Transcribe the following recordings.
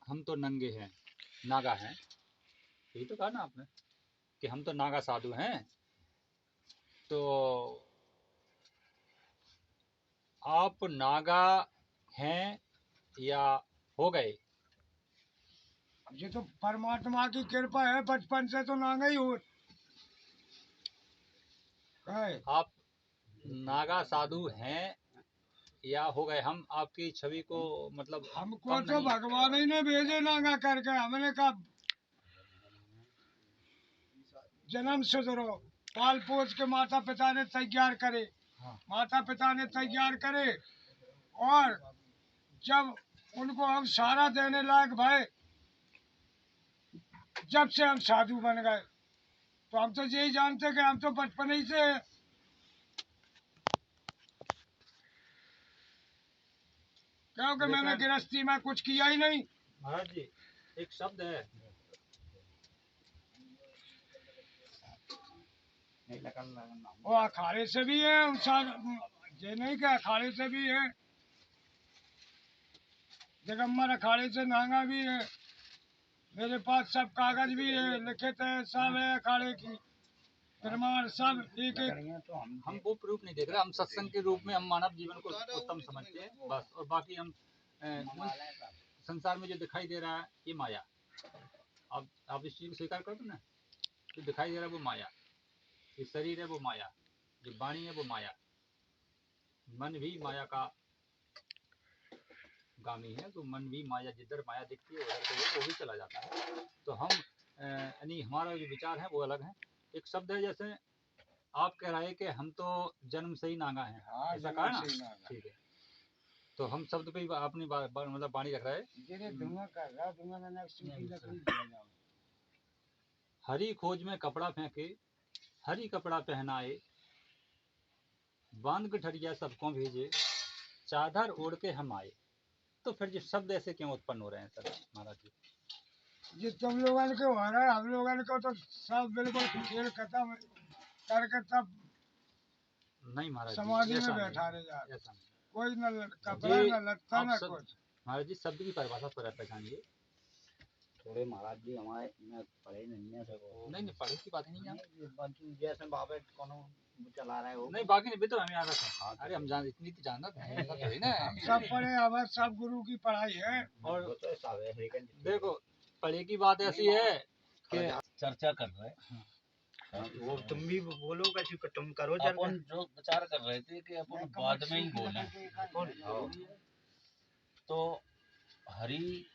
हम तो नंगे हैं, नागा हैं, यही तो कहा ना आपने कि हम तो नागा साधु हैं। तो आप नागा हैं या हो गए? ये तो परमात्मा की कृपा है, बचपन से तो नांगा ही हो गए। आप नागा साधु हैं या हो गए? हम आपकी छवि को मतलब हमको कम तो नहीं। भगवान ही ने भेजे नांगा करके, हमने कहा जन्म सुधरो, पाल पोस के माता पिता ने तैयार करे, हाँ। माता पिता ने तैयार करे, और जब उनको हम सहारा देने लायक भाई, जब से हम साधु बन गए, तो हम तो यही जानते कि हम तो बचपन ही से, क्योंकि मैंने गृहस्थी में कुछ किया ही नहीं। महाराज जी, एक शब्द है, वो अखाड़े से भी है, ये नहीं कि अखाड़े से भी है, दिगंबर अखाड़े से नांगा भी है, मेरे पास सब कागज भी है, लिखित है, सब है अखाड़े की प्रमाण, सब एक एक। तो हम वो प्रूफ नहीं देख रहे, हम सत्संग के रूप में हम मानव जीवन को उत्तम समझते हैं बस, और बाकी हम संसार में जो दिखाई दे रहा है ये माया। आप इस चीज को स्वीकार कर दो ना, जो दिखाई दे रहा है वो माया, ये शरीर है वो माया, जो वाणी है वो माया, मन भी माया का गामी है, तो मन भी माया, जिधर माया दिखती है उधर को वो भी चला जाता है। तो हम यानी हमारा जो विचार है वो अलग है। एक शब्द है, जैसे आप कह रहे हैं कि हम तो जन्म से ही नांगा हैं, ऐसा कहा ना? ठीक है, तो हम शब्द पे अपनी मतलब वाणी रख रहे हैं। हरी खोज में कपड़ा फेंके, हरी कपड़ा पहनाए, बांध गठरिया सबको भेजे, चादर ओढ़ के हम आए। तो फिर ये शब्द ऐसे क्यों उत्पन्न हो रहे हैं सर महाराज जी? ये तुम लोगों के हो रहा है, हम लोगों को तो सब बिल्कुल खेल खत्म करके तब नहीं महाराज जी, समाधि ऐसा में नहीं, बैठा रहे जा, ऐसा नहीं कोई न कपड़ा जी। न लत्ता आप न सब कुछ। महाराज जी शब्द की परिभाषा पर पहचानिए थोड़े। महाराज जी हमारे में पढ़े नहीं है सको। नहीं नहीं, पढ़े की बात ही नहीं है, जैसे बाबे कोनो चला रहा है वो नहीं बाकी नहीं भी तो हमें आदत है। अरे हम जान इतनी तो जानते हैं हम सब पढ़े, हमारे सब गुरु की पढ़ाई है। और वो तो सब है, लेकिन देखो पढ़े की बात ऐसी है कि चर्चा कर रहे हैं। वो तुम भी बोलो कैसे तुम करो। अपन जो विचार कर रहे थे कि अपन बाद में ही बोले, तो हरि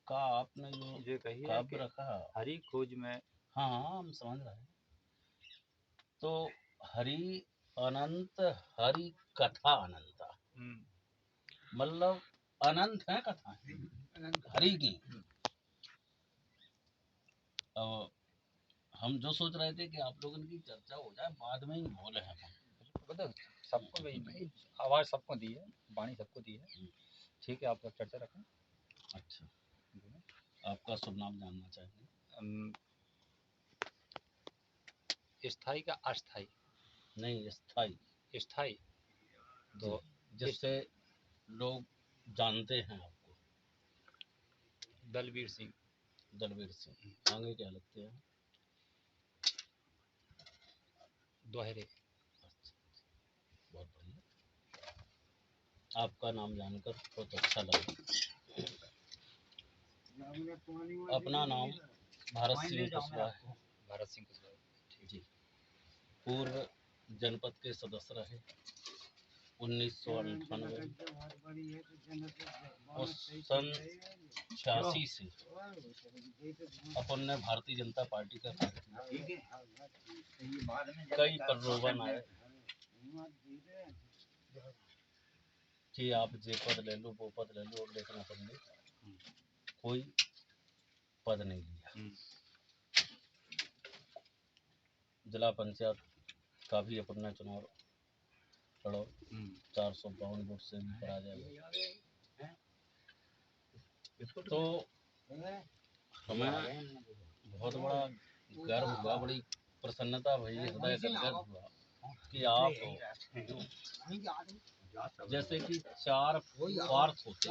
का आपने जो काव्य रखा, हरी खोज में, हाँ हम समझ रहे हैं। तो हरि अनंत, हरि कथा अनंता, मतलब अनंत है कथा हरि की। हम जो सोच रहे थे कि आप लोगों की चर्चा हो जाए, बाद में ही बोले हैं हम। सबको आवाज सबको दी है, वाणी सबको दी है। ठीक है, आप लोग चर्चा रखें। अच्छा, आपका शुभ नाम जानना चाहेंगे? स्थाई का अस्थाई? नहीं, स्थाई। स्थाई तो जिससे लोग जानते हैं आपको। दलवीर सिंह। दलवीर सिंह। आगे क्या लगते हैं? दोहरे। बहुत बढ़िया, आपका नाम जानकर बहुत अच्छा लगा। अपना नाम भारत सिंह कुशवाहा। भारत सिंह कुशवाहा जी, पूर्व जनपद के सदस्य रहे 1998 और सन 86 से अपन ने भारतीय जनता पार्टी का कार्य किया। कई प्रलोभन आए कि आप ये पद ले लो, वो पद ले लो, लेकिन अपन ने कोई पद नहीं लिया। जिला पंचायत का भी अपन ने चुनाव लड़ो, 452 वोट से भी पराजय। तो हमें बहुत बड़ा गर्व हुआ, बड़ी प्रसन्नता भई, हृदय गदगद हुआ कि आप जैसे कि 4 पार्थ होते,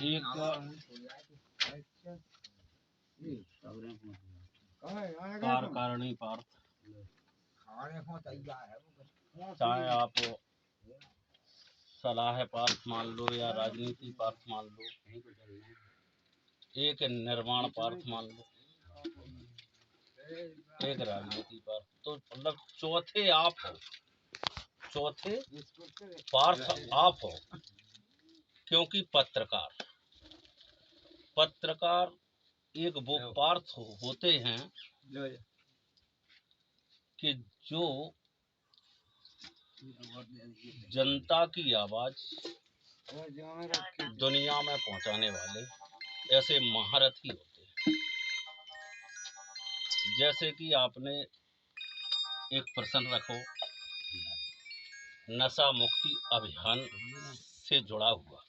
एक कार्यकारिणी पार्थ, चाहे आप सलाह पार्थ मान लो या राजनीति पार्थ मान लो, एक निर्माण पार्थ मान लो, एक राजनीति पार्थ, तो मतलब चौथे आप हो, चौथे पार्थ आप हो। क्योंकि पत्रकार एक वो पार्थ होते हैं कि जो जनता की आवाज दुनिया में पहुंचाने वाले ऐसे महारथी होते हैं। जैसे कि आपने एक प्रश्न रखो नशा मुक्ति अभियान से जुड़ा हुआ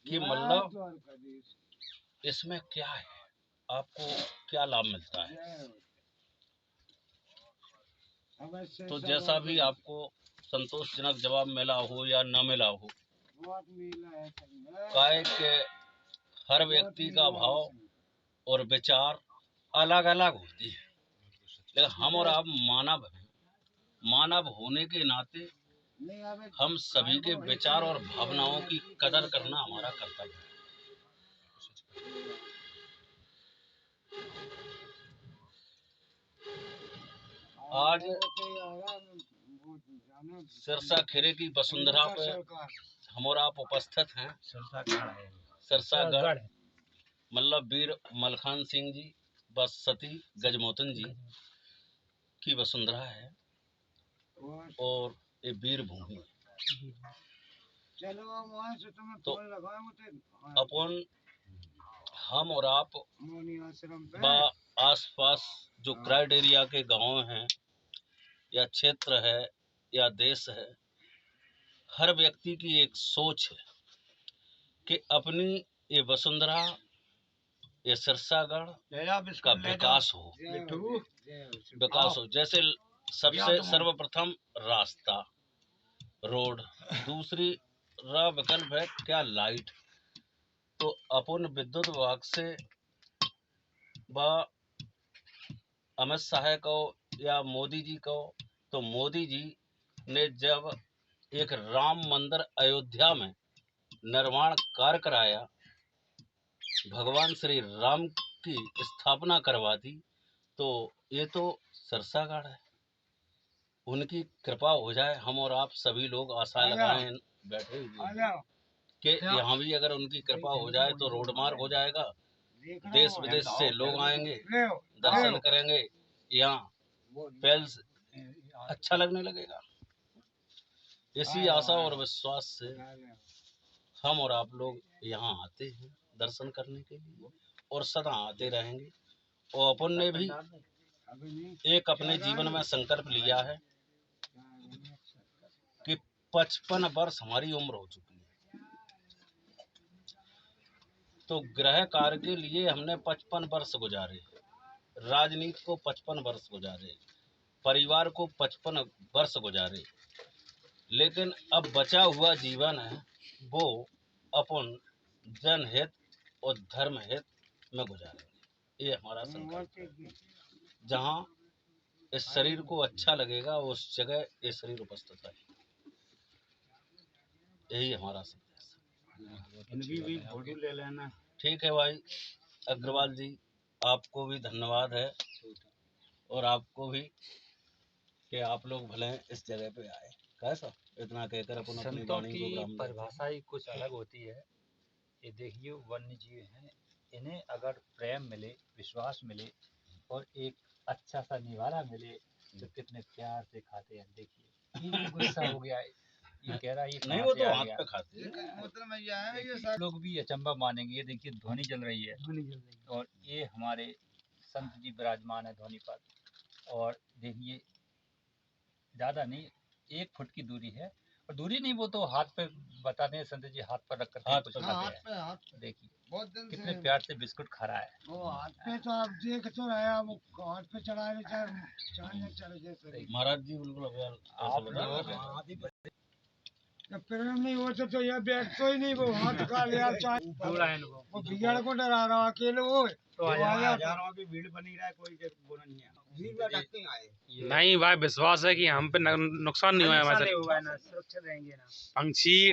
कि मतलब इसमें क्या है, आपको क्या लाभ मिलता है। तो जैसा भी आपको संतोषजनक जवाब मिला हो या न मिला हो, काहे के हर व्यक्ति का भाव और विचार अलग अलग होती है, लेकिन हम और आप मानव हैं। मानव होने के नाते हम सभी के विचार और भावनाओं की कदर करना हमारा कर्तव्य है। आज सिरसा खीरे की वसुंधरा पे हम और आप उपस्थित हैं। सिरसागढ़ मतलब वीर मलखान सिंह जी व सती गजमोतन जी की वसुंधरा है और ये वीर भूमि। तो अपन हम और आप आसपास जो क्राइटेरिया के गांव हैं या क्षेत्र है या देश है, हर व्यक्ति की एक सोच है कि अपनी ये वसुंधरा ये सिरसागढ़ का विकास हो, जैसे सबसे सर्वप्रथम रास्ता रोड, दूसरी विकल्प है क्या लाइट। तो अपन विद्युत विभाग से व अमित शाह को या मोदी जी को, तो मोदी जी ने जब एक राम मंदिर अयोध्या में निर्माण कार्य कराया, भगवान श्री राम की स्थापना करवा दी, तो ये तो सिरसागढ़ है। उनकी कृपा हो जाए, हम और आप सभी लोग आशा लगाए बैठे हुए कि यहाँ भी अगर उनकी कृपा हो जाए तो रोड मार्ग हो जाएगा, देश विदेश से लोग आएंगे, दर्शन करेंगे, यहाँ पैल्स अच्छा लगने लगेगा। इसी आशा और विश्वास से हम और आप लोग यहाँ आते हैं दर्शन करने के लिए और सदा आते रहेंगे। और अपन ने भी एक अपने जीवन में संकल्प लिया है कि 55 वर्ष हमारी उम्र हो चुकी है, तो गृह कार्य के लिए हमने 55 वर्ष गुजारे, राजनीति को 55 वर्ष गुजारे, परिवार को 55 वर्ष गुजारे, लेकिन अब बचा हुआ जीवन है वो अपन जनहित और धर्म हित में गुजारेंगे। ये हमारा संकल्प है। जहाँ इस शरीर को अच्छा लगेगा उस जगह ये शरीर उपस्थित है, यही हमारा संदेश है। फोटो ले लेना। ठीक है भाई अग्रवाल जी, आपको भी धन्यवाद है और आपको भी कि आप लोग भले इस जगह पे आए। कैसा इतना कहकर अपन अपनी वाणी को परिभाषा ही कुछ अलग होती है। ये देखिए वन्य जीव हैं, इन्हें अगर प्रेम मिले, विश्वास मिले और एक अच्छा सा निवारा मिले तो कितने प्यार से खाते हैं। देखिए ये गुस्सा हो गया है, ये कह रहा है ये नहीं, वो तो हाथ पे खाते हैं। लोग भी अचंबा मानेंगे। ये देखिए ध्वनि जल रही है और ये हमारे संत जी विराजमान है ध्वनि पर। और देखिए ज़्यादा नहीं, 1 फुट की दूरी है, और दूरी नहीं वो तो हाथ पे बताते हैं संत जी, हाथ पर रख कर कुछ खाते हैं। देखिए कितने प्यार से बिस्कुट खा रहा है। वो हाथ पे तो आप देख तो रहे हैं, वो हाथ पे चढ़ाने चले जैसे महाराज जी बिल्कुल आप लोग जब प्रेम नहीं होते तो यह बैठते ही नहीं, वो हाथ का लिया चाहे वो भैया को डरा रहा अकेले वो तो आया हजारों की भीड़ बनी रहा है, कोई वो नहीं है। नहीं भाई, विश्वास है कि हम पे नुकसान नहीं हुआ है हमारे होगा ना, सुरक्षित रहेंगे ना। पंछी